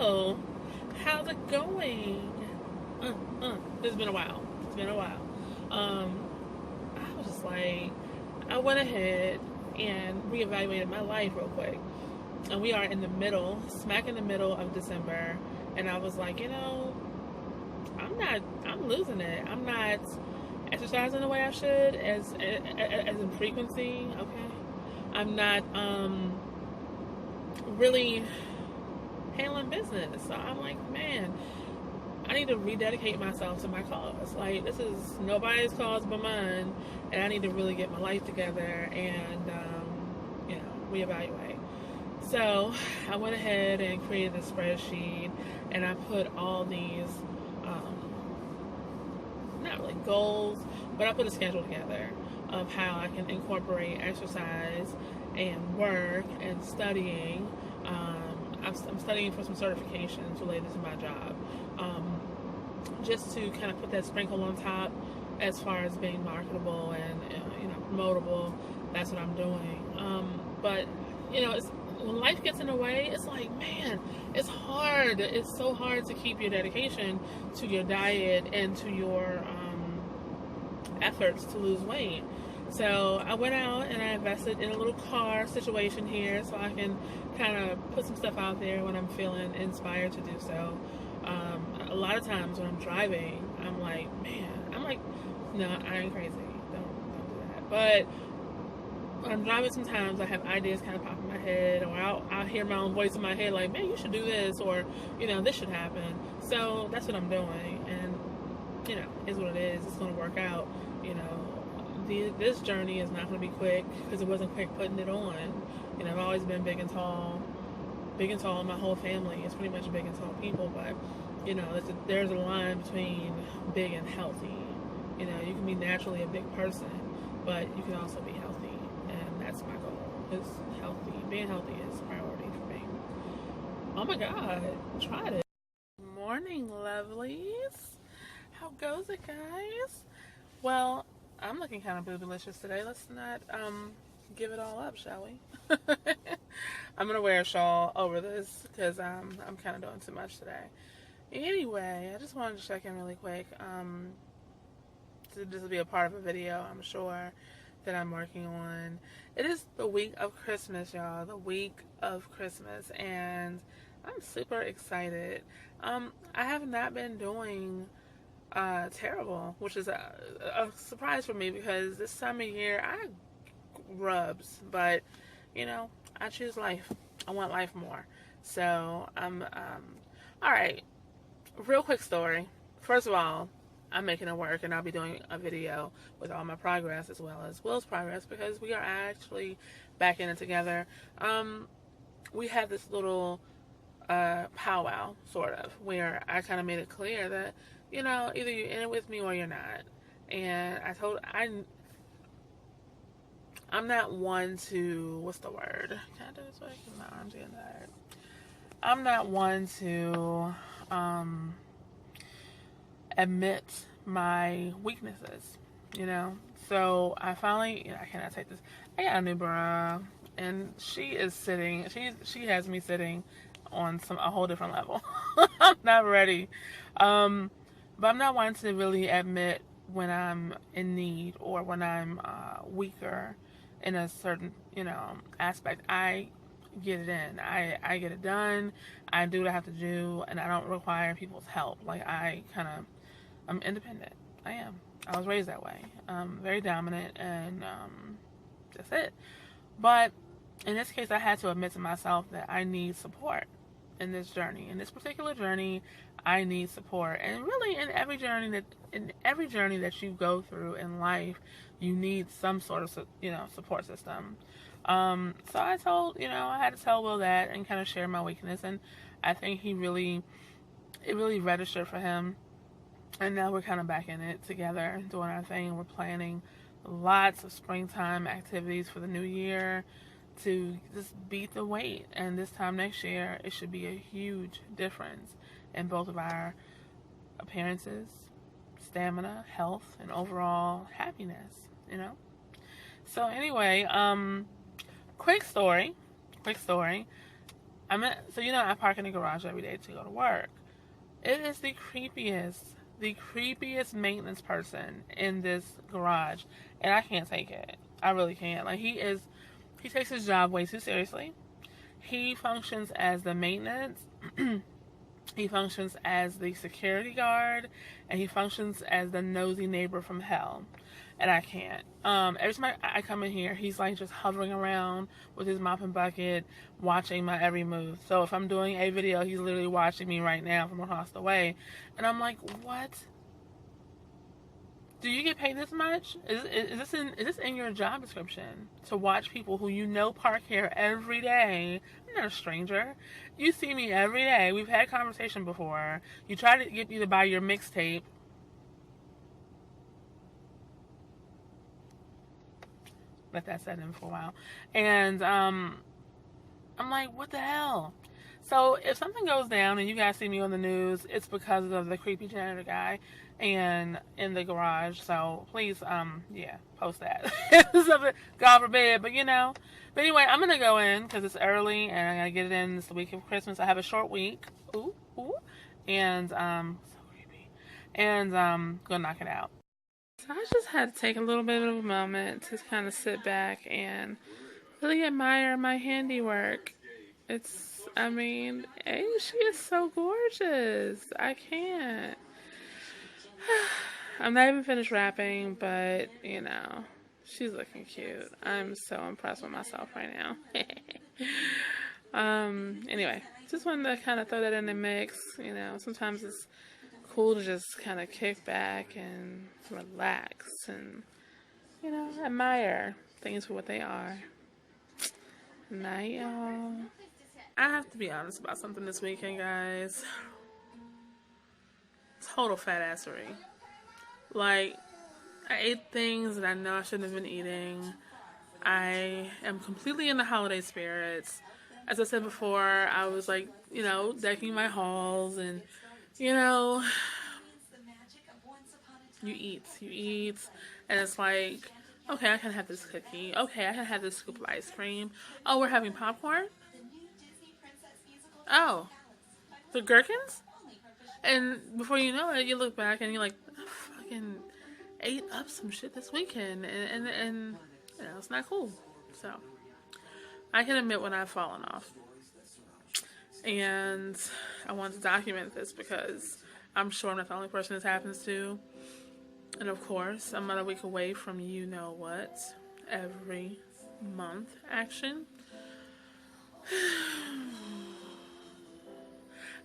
Hello. How's it going? It's been a while. It's been a while. Um, I was just like, I went ahead and reevaluated my life real quick. And we are in the middle, smack in the middle of December. And I was like, I'm losing it. I'm not exercising the way I should as in frequency, okay? I'm not, really handling business. So I'm like, man, I need to rededicate myself to my cause. Like, this is nobody's cause but mine, and I need to really get my life together and, reevaluate. So I went ahead and created a spreadsheet, and I put all these, not really goals, but I put a schedule together of how I can incorporate exercise and work and studying. I'm studying for some certifications related to my job, just to kind of put that sprinkle on top as far as being marketable and promotable. That's what I'm doing. But it's when life gets in the way, it's like, man, it's hard. It's so hard to keep your dedication to your diet and to your efforts to lose weight. So I went out and I invested in a little car situation here so I can kind of put some stuff out there when I'm feeling inspired to do so. A lot of times when I'm driving, I'm like, man, no, I ain't crazy. Don't do that. But when I'm driving, sometimes I have ideas kind of pop in my head, or I'll hear my own voice in my head like, man, you should do this, or this should happen. So that's what I'm doing, and is what it is. It's going to work out. This journey is not going to be quick because it wasn't quick putting it on. I've always been big and tall. Big and tall. My whole family is pretty much big and tall people, but there's a line between big and healthy. You can be naturally a big person, but you can also be healthy, and that's my goal. Is healthy. Being healthy is a priority for me. Oh my God, tried it. Morning, lovelies. How goes it, guys? Well, I'm looking kind of boobylicious today. Let's not give it all up, shall we? I'm gonna wear a shawl over this because I'm kind of doing too much today. Anyway, I just wanted to check in really quick. This will be a part of a video, I'm sure, that I'm working on. It is the week of Christmas, y'all. The week of Christmas, and I'm super excited. I have not been doing terrible, which is a surprise for me because this time of year I rubs, but I choose life. I want life more. So all right. Real quick story. First of all, I'm making it work, and I'll be doing a video with all my progress as well as Will's progress because we are actually back in it together. We had this little powwow, sort of, where I kind of made it clear that either you're in it with me or you're not. And I'm not one to, what's the word? Can I do this way? My arms getting tired. I'm not one to admit my weaknesses, So I finally, I cannot take this. I got a new bra, and she is sitting. She has me sitting on a whole different level. I'm not ready, but I'm not one to really admit when I'm in need or when I'm weaker in a certain aspect. I get it in. I get it done. I do what I have to do, and I don't require people's help. Like I'm independent. I am. I was raised that way. Very dominant, and that's it. But in this case, I had to admit to myself that I need support in this journey. In this particular journey, I need support. And really, in every journey that you go through in life, you need some sort of support system. So I had to tell Will that and kind of share my weakness, and I think it really registered for him. And now we're kind of back in it together, doing our thing. We're planning lots of springtime activities for the new year to just beat the weight. And this time next year, it should be a huge difference in both of our appearances, stamina, health, and overall happiness, So anyway, quick story. So I park in the garage every day to go to work. It is the creepiest maintenance person in this garage, and I can't take it. I really can't. Like, he takes his job way too seriously. He functions as the maintenance. He functions as the security guard, and he functions as the nosy neighbor from hell. And I can't. Every time I come in here, he's like just hovering around with his mop and bucket, watching my every move. So if I'm doing a video, he's literally watching me right now from across the way. And I'm like, what? Do you get paid this much? Is this in your job description? To watch people who park here every day. I'm not a stranger. You see me every day. We've had conversation before. You try to get me to buy your mixtape. Let that set in for a while. And I'm like, what the hell? So if something goes down and you guys see me on the news, it's because of the creepy janitor guy and in the garage. So please, post that. God forbid, but But anyway, I'm gonna go in because it's early and I gotta get it in. It's the week of Christmas. I have a short week. Ooh. And so creepy. And gonna knock it out. So I just had to take a little bit of a moment to kind of sit back and really admire my handiwork. She is so gorgeous. I can't. I'm not even finished wrapping, but, she's looking cute. I'm so impressed with myself right now. Anyway, just wanted to kind of throw that in the mix. Sometimes it's cool to just kind of kick back and relax and, admire things for what they are. Night, y'all. I have to be honest about something this weekend, guys. Total fat assery. Like, I ate things that I know I shouldn't have been eating. I am completely in the holiday spirits. As I said before, I was like, decking my halls and, you eat, and it's like, okay, I can have this cookie. Okay, I can have this scoop of ice cream. Oh, we're having popcorn? Oh, the gherkins? And before you know it, you look back and you're like, I fucking ate up some shit this weekend, and it's not cool. So, I can admit when I've fallen off. And I want to document this because I'm sure I'm not the only person this happens to. And of course, I'm not a week away from you-know-what every month action.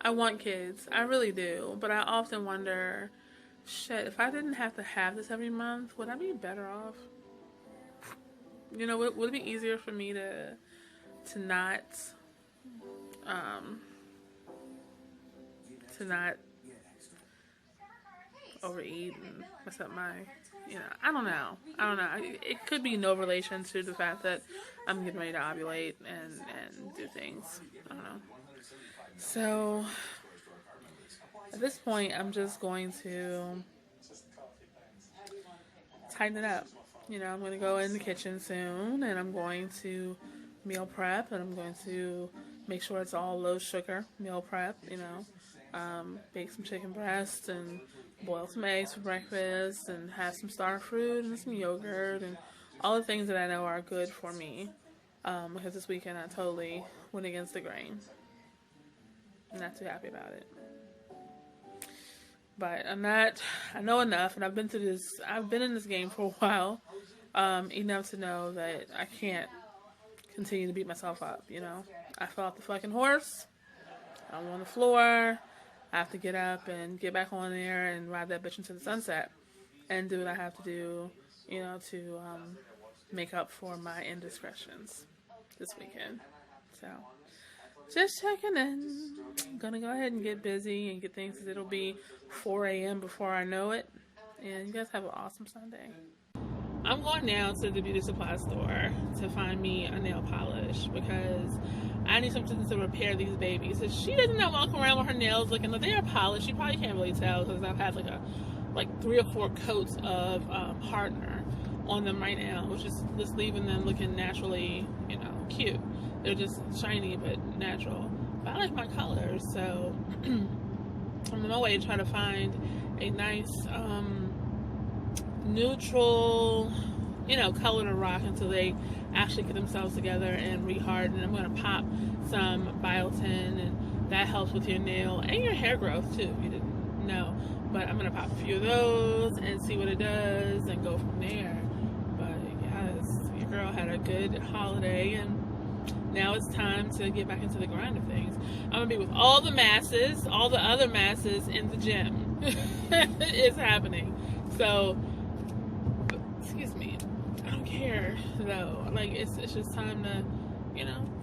I want kids. I really do. But I often wonder, shit, if I didn't have to have this every month, would I be better off? Would it be easier for me to not overeat and mess up my, I don't know. It could be no relation to the fact that I'm getting ready to ovulate and do things. I don't know. So, at this point, I'm just going to tighten it up. I'm going to go in the kitchen soon, and I'm going to meal prep, and I'm going to make sure it's all low sugar meal prep, bake some chicken breast and boil some eggs for breakfast and have some star fruit and some yogurt and all the things that I know are good for me, because this weekend I totally went against the grain. I'm not too happy about it. But I know enough, and I've been in this game for a while, enough to know that I can't continue to beat myself up, I fell off the fucking horse. I'm on the floor. I have to get up and get back on there and ride that bitch into the sunset and do what I have to do, to make up for my indiscretions this weekend. So, just checking in. I'm gonna go ahead and get busy and get things. It'll be 4 a.m. before I know it. And you guys have an awesome Sunday. I'm going now to the beauty supply store to find me a nail polish because I need something to repair these babies. If she doesn't walk around with her nails looking like they are polished, you probably can't really tell because I've had like 3 or 4 coats of hardener on them right now, which is just leaving them looking naturally, cute. They're just shiny but natural. but I like my colors, so I'm on my way to try to find a nice neutral, color to rock until they actually get themselves together and reharden. I'm going to pop some biotin, and that helps with your nail and your hair growth too. You didn't know, but I'm going to pop a few of those and see what it does and go from there. But yes, your girl had a good holiday, and now it's time to get back into the grind of things. I'm going to be with all the masses, all the other masses in the gym. It's happening. So, excuse me, I don't care though. Like, it's just time to,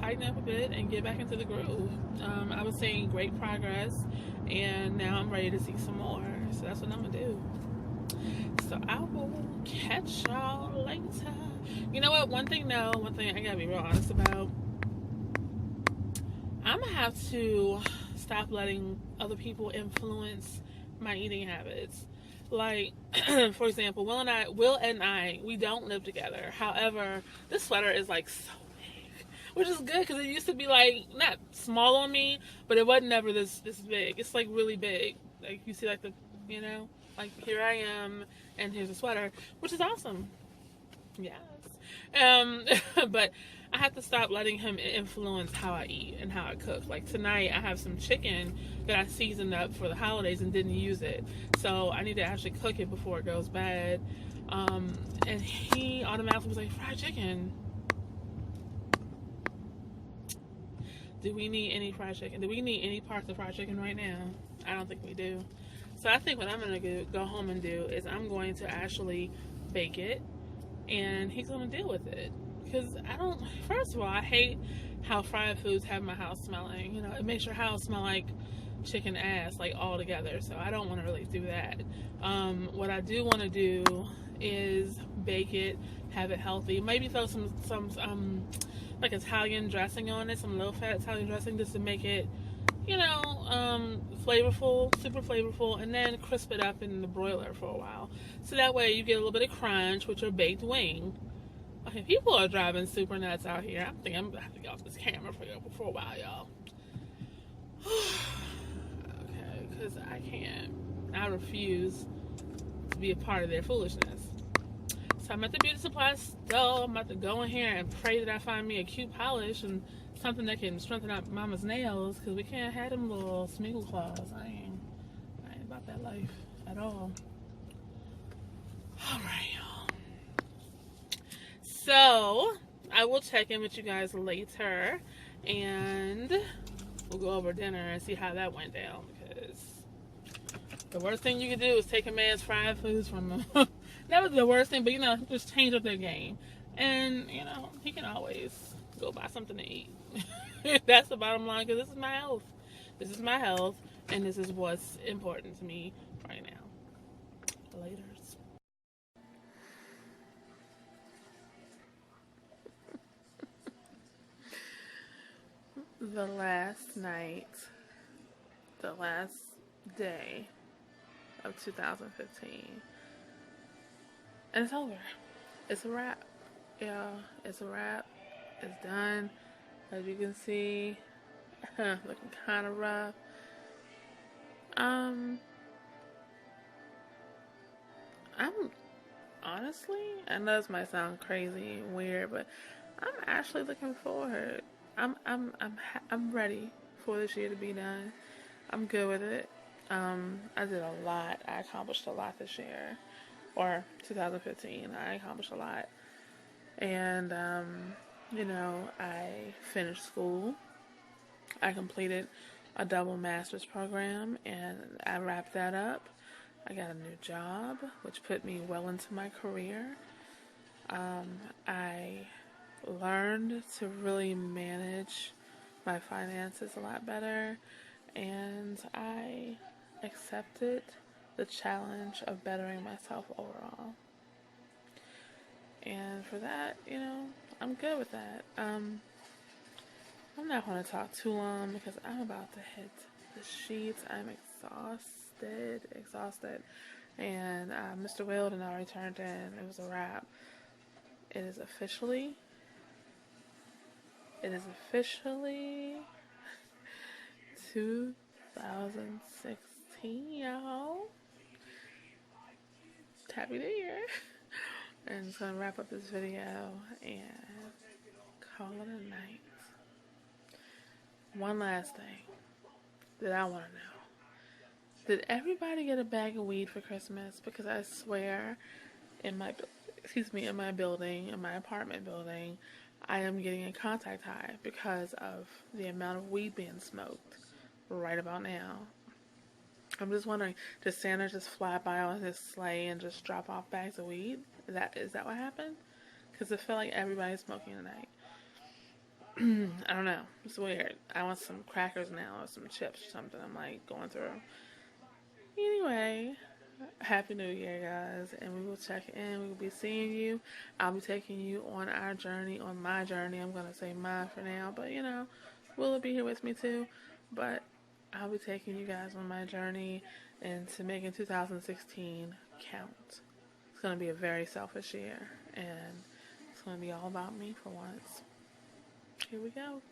tighten up a bit and get back into the groove. I was seeing great progress, and now I'm ready to see some more. So that's what I'm going to do. So I will catch y'all later. You know what? One thing I gotta be real honest about. I'm gonna have to stop letting other people influence my eating habits. Like, for example, Will and I, we don't live together. However, this sweater is like so big, which is good because it used to be like not small on me, but it wasn't ever this big. It's like really big. Like you see, like like here I am, and here's a sweater, which is awesome. Yes. But I have to stop letting him influence how I eat and how I cook. Like tonight, I have some chicken that I seasoned up for the holidays and didn't use it. So I need to actually cook it before it goes bad. And he automatically was like, fried chicken. Do we need any fried chicken? Do we need any parts of fried chicken right now? I don't think we do. So I think what I'm going to go home and do is I'm going to actually bake it, and he's going to deal with it. Because first of all, I hate how fried foods have my house smelling. It makes your house smell like chicken ass, like all together. So I don't want to really do that. What I do want to do is bake it, have it healthy. Maybe throw some like Italian dressing on it, some low fat Italian dressing, just to make it, flavorful, super flavorful, and then crisp it up in the broiler for a while. So that way you get a little bit of crunch with your baked wing. Okay, people are driving super nuts out here. I think I'm gonna have to get off this camera for a while, y'all. Okay, because I can't. I refuse to be a part of their foolishness. So I'm at the beauty supply store. I'm about to go in here and pray that I find me a cute polish and something that can strengthen up Mama's nails, because we can't have them little smiggle claws. I ain't about that life at all. All right, y'all. So I will check in with you guys later, and we'll go over dinner and see how that went down, because the worst thing you can do is take a man's fried foods from him. That was the worst thing, but just change up their game. And he can always go buy something to eat. That's the bottom line, because this is my health. This is my health, and this is what's important to me right now. Later. The last day of 2015, and it's over. It's a wrap. Yeah, it's a wrap. It's done. As you can see, looking kind of rough. I'm honestly, I know this might sound crazy and weird, but I'm actually looking forward. I'm ready for this year to be done. I'm good with it. I did a lot. I accomplished a lot this year, or 2015. I accomplished a lot, and I finished school. I completed a double master's program, and I wrapped that up. I got a new job, which put me well into my career. I learned to really manage my finances a lot better, and I accepted the challenge of bettering myself overall. And for that, I'm good with that. I'm not going to talk too long because I'm about to hit the sheets. I'm exhausted. And Mr. Wilden already turned in. It was a wrap. It is officially 2016, y'all. Happy New Year. And I'm just gonna wrap up this video and call it a night. One last thing that I want to know. Did everybody get a bag of weed for Christmas? Because I swear in my in my building, in my apartment building, I am getting a contact high because of the amount of weed being smoked right about now. I'm just wondering, does Santa just fly by on his sleigh and just drop off bags of weed? Is that what happened? Because it felt like everybody's smoking tonight. I don't know. It's weird. I want some crackers now or some chips or something. I'm like going through. Anyway, Happy New Year, guys, and we will check in. We will be seeing you. I'll be taking you on our journey, on my journey. I'm gonna say mine for now, but Will will be here with me too. But I'll be taking you guys on my journey into making 2016 count. It's gonna be a very selfish year, and it's gonna be all about me for once. Here we go.